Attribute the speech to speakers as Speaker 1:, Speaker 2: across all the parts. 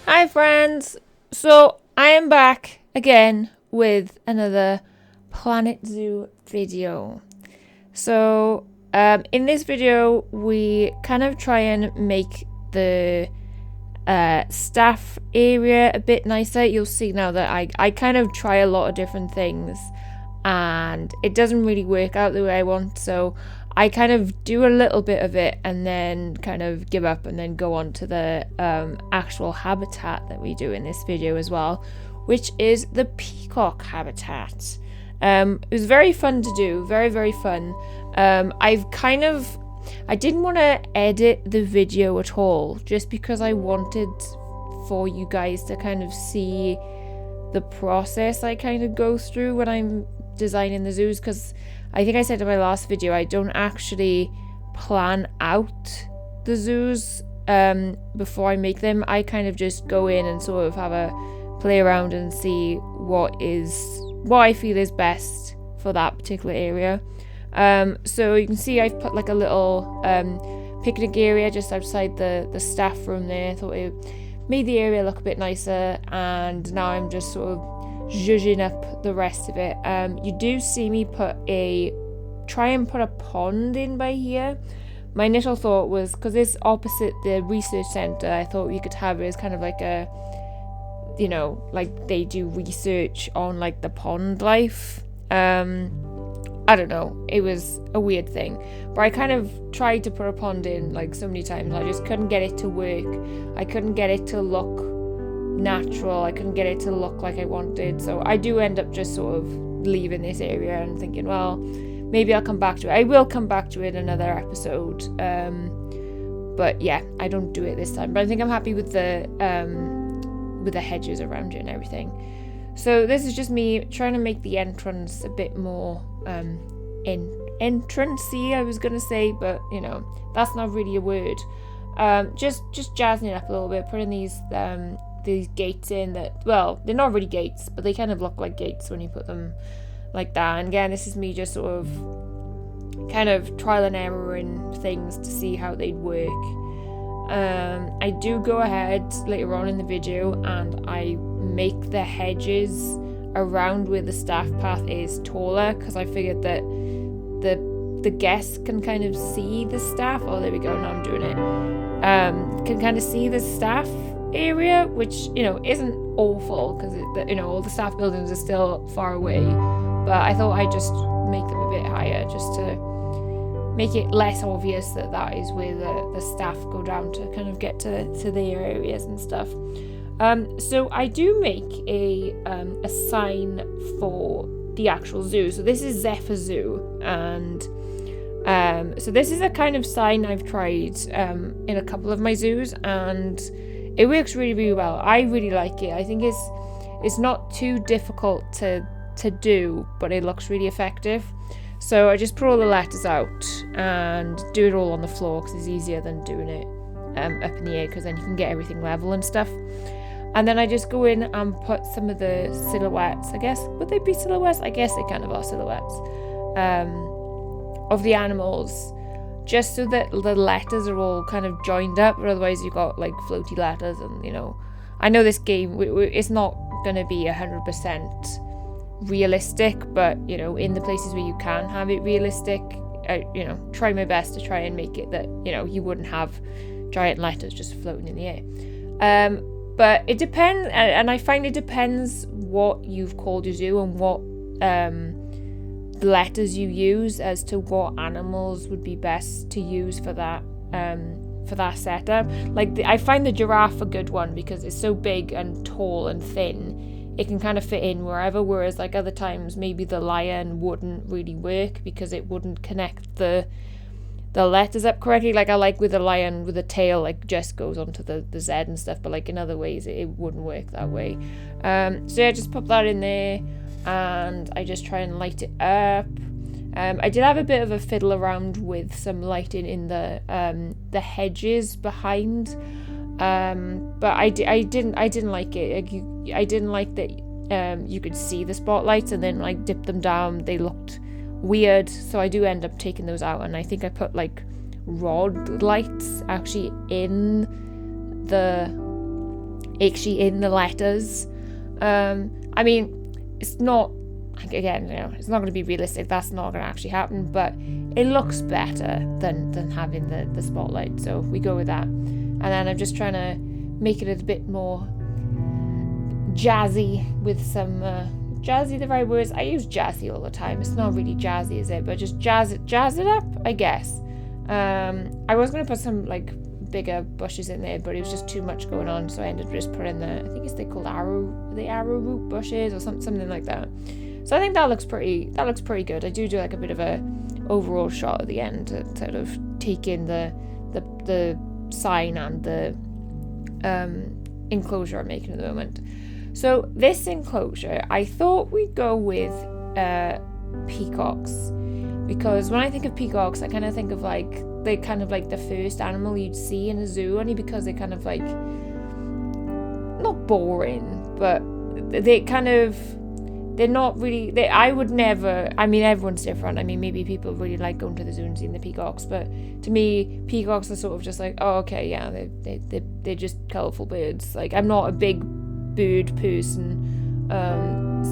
Speaker 1: Hi friends! So I am back again with another Planet Zoo video. So in this video we kind of try and make the staff area a bit nicer. You'll see now that I kind of try a lot of different things and it doesn't really work out the way I want, so I kind of do a little bit of it and then kind of give up and then go on to the actual habitat that we do in this video as well, which is the peacock habitat. It was very fun to do, very fun. I didn't want to edit the video at all, just because I wanted for you guys to kind of see the process I kind of go through when I'm designing the zoos, because I think I said in my last video I don't actually plan out the zoos before I make them. I kind of just go in and sort of have a play around and see what I feel is best for that particular area. So you can see I've put like a little picnic area just outside the staff room there. I thought it made the area look a bit nicer, and now I'm just sort of zhuzhing up the rest of it. You do see me try and put a pond in by here. My initial thought was, because it's opposite the research centre, I thought you could have it as kind of like a, you know, like they do research on like the pond life. I don't know, it was a weird thing, but I kind of tried to put a pond in like so many times. I just couldn't get it to work. I couldn't get it to look natural. I couldn't get it to look like I wanted, so I do end up just sort of leaving this area and thinking, well, maybe I'll come back to it. I will come back to it in another episode, but yeah, I don't do it this time. But I think I'm happy with the hedges around it and everything. So this is just me trying to make the entrance a bit more entrancey, I was gonna say, but you know, that's not really a word. Just jazzing it up a little bit, putting these gates in that, well, they're not really gates, but they kind of look like gates when you put them like that. And again, this is me just sort of kind of trial and erroring things to see how they'd work. I do go ahead later on in the video and I make the hedges around where the staff path is taller, because I figured that the guests can kind of see the staff. Oh, there we go, now I'm doing it. Can kind of see the staff area, which, you know, isn't awful, because you know, all the staff buildings are still far away, but I thought I'd just make them a bit higher just to make it less obvious that is where the staff go down to kind of get to their areas and stuff. So I do make a sign for the actual zoo. So this is Zephyr Zoo, and so this is a kind of sign I've tried in a couple of my zoos, and it works really well. I really like it. I think it's not too difficult to do, but it looks really effective. So I just put all the letters out and do it all on the floor, because it's easier than doing it up in the air, because then you can get everything level and stuff. And then I just go in and put some of the silhouettes, I guess. Would they be silhouettes? I guess they kind of are silhouettes of the animals, just so that the letters are all kind of joined up, or otherwise you've got like floaty letters. And you know, I know this game, it's not going to be 100% realistic, but you know, in the places where you can have it realistic, I, you know, try my best to try and make it that, you know, you wouldn't have giant letters just floating in the air. But it depends, and I find it depends what you've called your zoo and what letters you use as to what animals would be best to use for that setup. Like I find the giraffe a good one, because it's so big and tall and thin, it can kind of fit in wherever, whereas like other times maybe the lion wouldn't really work because it wouldn't connect the letters up correctly. Like I like with a lion with a tail, like just goes onto the Z and stuff, but like in other ways it wouldn't work that way. So yeah, just pop that in there and I just try and light it up. I did have a bit of a fiddle around with some lighting in the hedges behind, but I didn't like it. I didn't like that you could see the spotlights and then like dip them down. They looked weird, so I do end up taking those out, and I think I put like rod lights actually in actually in the letters. I mean, it's not, again, it's not going to be realistic. That's not going to actually happen, but it looks better than having the spotlight. So we go with that. And then I'm just trying to make it a bit more jazzy with some, jazzy, the right words. I use jazzy all the time. It's not really jazzy, is it? But just jazz it up, I guess. I was going to put some like bigger bushes in there, but it was just too much going on, so I ended up just putting the, I think they're called arrowroot bushes or something like that. So I think that looks pretty good. I do like a bit of a overall shot at the end to sort of take in the sign and the enclosure I'm making at the moment. So this enclosure, I thought we'd go with peacocks, because when I think of peacocks, I kind of think of like they're kind of like the first animal you'd see in a zoo, only because they're kind of like not boring, but they're not really, I would never, I mean, everyone's different. I mean, maybe people really like going to the zoo and seeing the peacocks, but to me, peacocks are sort of just like, oh, okay, yeah, they're just colourful birds. Like, I'm not a big bird person,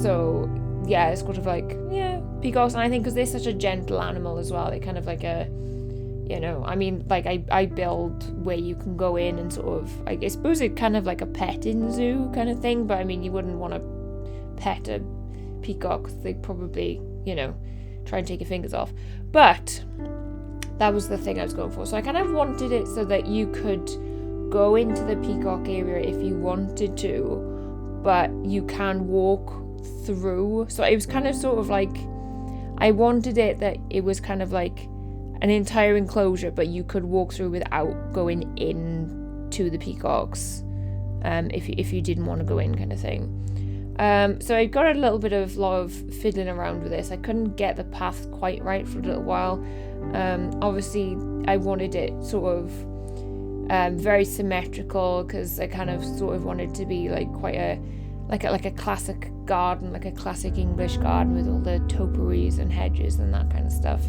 Speaker 1: so yeah, it's kind of like, yeah, peacocks. And I think because they're such a gentle animal as well, they're kind of like a, I mean, like I build where you can go in and sort of, I suppose it's kind of like a petting zoo kind of thing, but I mean, you wouldn't want to pet a peacock. They'd probably, try and take your fingers off. But that was the thing I was going for. So I kind of wanted it so that you could go into the peacock area if you wanted to, but you can walk through. So it was kind of sort of like, I wanted it that it was kind of like an entire enclosure, but you could walk through without going in to the peacocks, if you didn't want to go in, kind of thing. So I got a lot of fiddling around with this. I couldn't get the path quite right for a little while. Obviously I wanted it sort of very symmetrical, because I kind of sort of wanted to be like quite a classic garden, like a classic English garden with all the topiaries and hedges and that kind of stuff.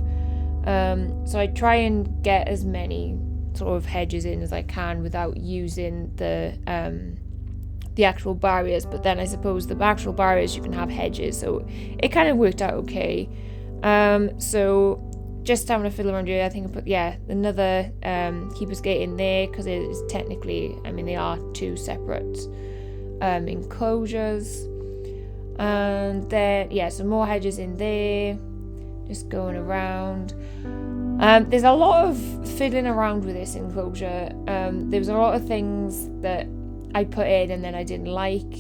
Speaker 1: So I try and get as many sort of hedges in as I can without using the actual barriers, but then I suppose the actual barriers you can have hedges, so it kind of worked out okay. So just having a fiddle around here, I think I put another keeper's gate in there, because it is technically, I mean, they are two separate enclosures, and then some more hedges in there, just going around. There's a lot of fiddling around with this enclosure. There was a lot of things that I put in and then I didn't like,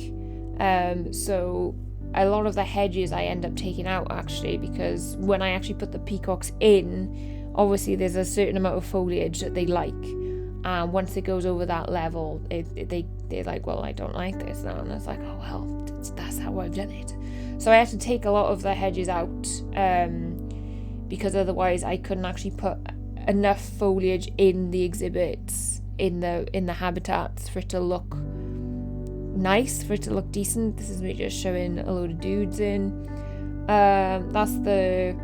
Speaker 1: so a lot of the hedges I end up taking out, actually, because when I actually put the peacocks in, obviously there's a certain amount of foliage that they like, and once it goes over that level, they're like, well, I don't like this now, and it's like, oh well, that's how I've done it. So I had to take a lot of the hedges out, because otherwise I couldn't actually put enough foliage in the exhibits, in the habitats, for it to look nice, for it to look decent. This is me just showing a load of dudes in. That's the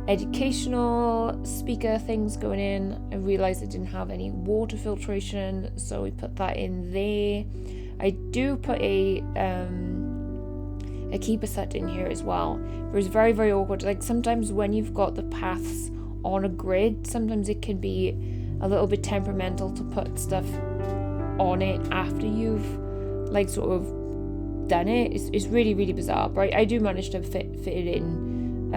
Speaker 1: educational speaker things going in. I realised I didn't have any water filtration, so we put that in there. I do put a keeper set in here as well. It was very, very awkward. Like, sometimes when you've got the paths on a grid, sometimes it can be a little bit temperamental to put stuff on it after you've like sort of done it. It's really, really bizarre, but I do manage to fit it in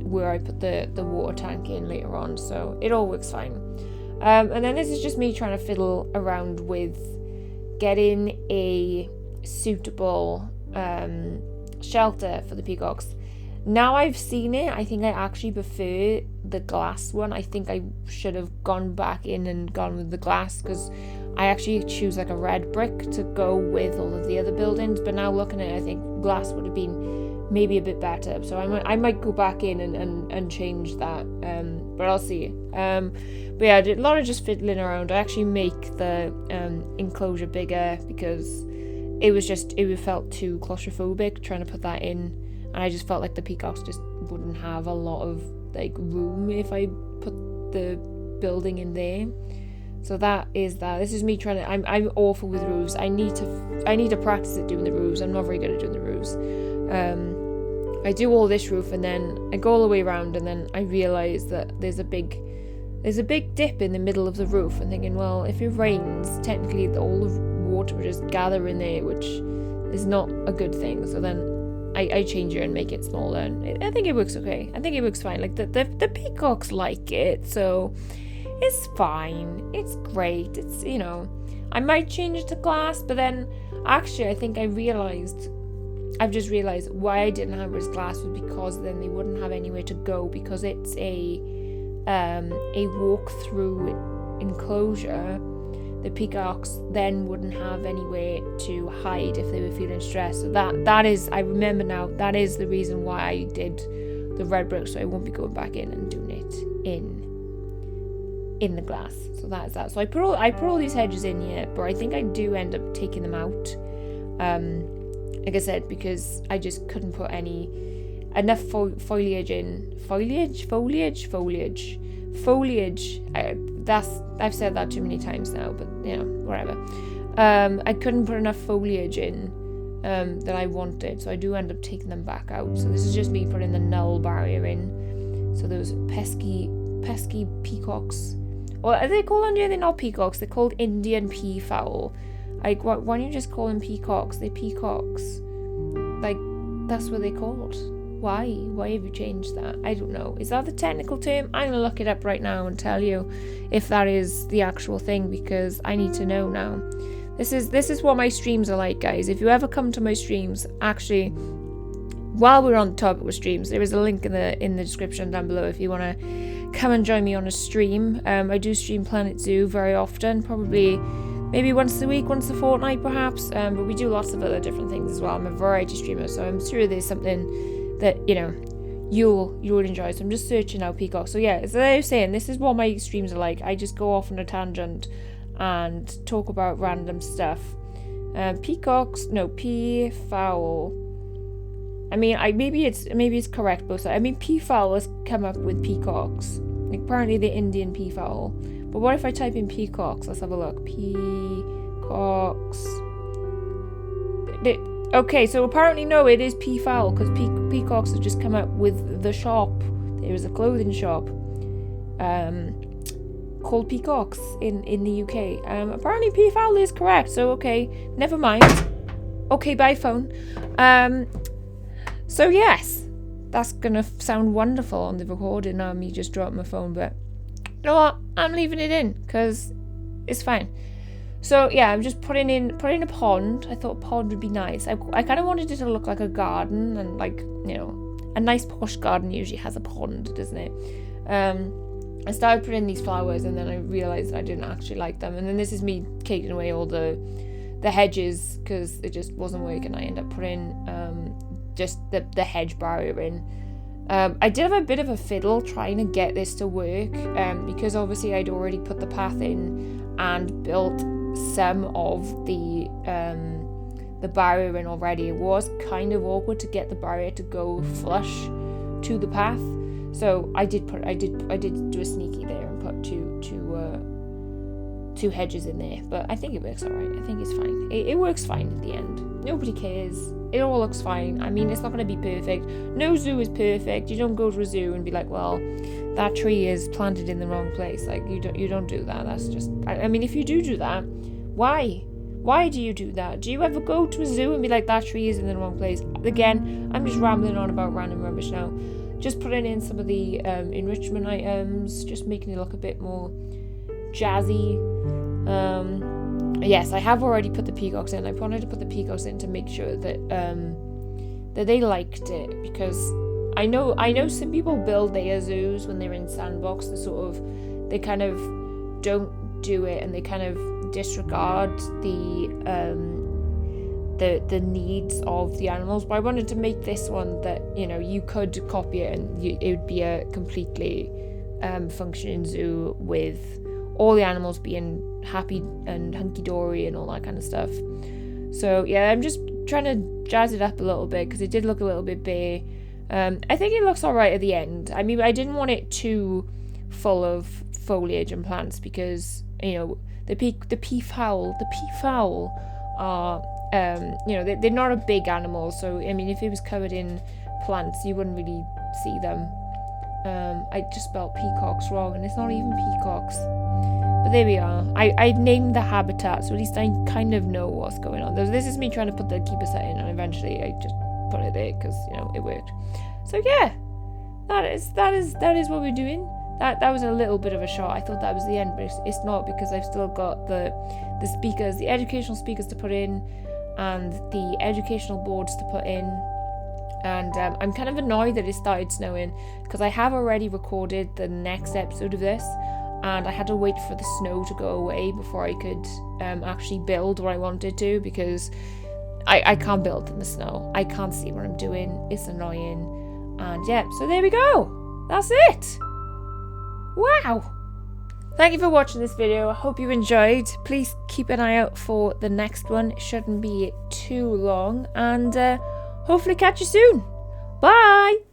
Speaker 1: where I put the water tank in later on, so it all works fine. And then this is just me trying to fiddle around with getting a suitable shelter for the peacocks. Now I've seen it, I think I actually prefer the glass one. I think I should have gone back in and gone with the glass, because I actually choose like a red brick to go with all of the other buildings, but now looking at it, I think glass would have been maybe a bit better, so I might go back in and change that, but I'll see. But yeah, I did a lot of just fiddling around. I actually make the enclosure bigger because it felt too claustrophobic trying to put that in, and I just felt like the peacocks just wouldn't have a lot of like room if I put the building in there. So that is that. This is me trying to. I'm awful with roofs. I need to practice at doing the roofs. I'm not very good at doing the roofs. I do all this roof and then I go all the way around and then I realise that there's a big dip in the middle of the roof. And thinking, well, if it rains, technically all the water will just gather in there, which is not a good thing. So then I change it and make it smaller, and I think it works okay. I think it works fine. Like the peacocks like it, so it's fine. It's great. It's, you know, I might change it to glass, but then actually I think I've just realised why I didn't have it as glass was because then they wouldn't have anywhere to go, because it's a walk-through enclosure. The peacocks then wouldn't have anywhere to hide if they were feeling stressed. So that is, I remember now, that is the reason why I did the red brick, so I won't be going back in and doing it in the glass. So that is that. So I put all these hedges in here, but I think I do end up taking them out. Like I said, because I just couldn't put enough foliage in. Foliage. I've said that too many times now, but you know, whatever. I couldn't put enough foliage in that I wanted, so I do end up taking them back out. So this is just me putting the null barrier in. So those pesky peacocks, or are they called? They're not peacocks. They're called Indian peafowl. Like, why don't you just call them peacocks? They're peacocks. Like, that's what they're called. Why? Why have you changed that? I don't know. Is that the technical term? I'm gonna look it up right now and tell you if that is the actual thing, because I need to know now. This is what my streams are like, guys. If you ever come to my streams, actually, while we're on the topic with streams, there is a link in the description down below if you want to come and join me on a stream. I do stream Planet Zoo very often, probably maybe once a week, once a fortnight perhaps, but we do lots of other different things as well. I'm a variety streamer, so I'm sure there's something that, you know, you'll enjoy. So I'm just searching out peacocks. So yeah, as I was saying, this is what my streams are like. I just go off on a tangent and talk about random stuff. Peacocks, no, peafowl. I mean, maybe it's correct both sides. I mean, peafowl has come up with peacocks. Like, apparently the Indian peafowl. But what if I type in peacocks? Let's have a look. Peacocks. Okay, so apparently no, it is peafowl, because peacocks have just come up with the shop. There is a clothing shop called Peacocks in the UK. Apparently peafowl is correct, so okay, never mind. Okay, bye phone. So yes, that's gonna sound wonderful on the recording now, me just dropping my phone, but you know what, I'm leaving it in because it's fine. So yeah, I'm just putting in a pond. I thought a pond would be nice. I kind of wanted it to look like a garden, and like, you know, a nice posh garden usually has a pond, doesn't it? I started putting in these flowers, and then I realised that I didn't actually like them. And then this is me taking away all the hedges because it just wasn't working. I ended up putting just the hedge barrier in. I did have a bit of a fiddle trying to get this to work, because obviously I'd already put the path in and built some of the barrier in already. It was kind of awkward to get the barrier to go flush to the path, so I did do a sneaky there and put two hedges in there. But I think it works alright. I think it's fine. It works fine at the end. Nobody cares. It all looks fine. I mean, it's not going to be perfect. No zoo is perfect. You don't go to a zoo and be like, well, that tree is planted in the wrong place. Like, you don't do that. That's just, I mean, if you do that, why do you do that? Do you ever go to a zoo and be like, that tree is in the wrong place? Again, I'm just rambling on about random rubbish now. Just putting in some of the enrichment items, just making it look a bit more jazzy. Yes, I have already put the peacocks in. I wanted to put the peacocks in to make sure that that they liked it, because I know some people build their zoos when they're in sandbox. They kind of don't do it, and they kind of disregard the needs of the animals. But I wanted to make this one that, you know, you could copy it and it would be a completely functioning zoo with all the animals being happy and hunky-dory and all that kind of stuff. So yeah, I'm just trying to jazz it up a little bit because it did look a little bit bare. I think it looks alright at the end. I mean, I didn't want it too full of foliage and plants because the peafowl are, they're not a big animal. So I mean, if it was covered in plants, you wouldn't really see them. I just spelled peacocks wrong, and it's not even peacocks. But there we are. I named the habitat, so at least I kind of know what's going on. This is me trying to put the keeper set in, and eventually I just put it there because it worked. So yeah, that is what we're doing. That was a little bit of a shot. I thought that was the end, but it's not, because I've still got the speakers, the educational speakers to put in, and the educational boards to put in. And I'm kind of annoyed that it started snowing, because I have already recorded the next episode of this, and I had to wait for the snow to go away before I could actually build what I wanted to, because I can't build in the snow. I can't see what I'm doing. It's annoying. And yeah, so there we go. That's it. Wow. Thank you for watching this video. I hope you enjoyed. Please keep an eye out for the next one. It shouldn't be too long. And hopefully catch you soon. Bye.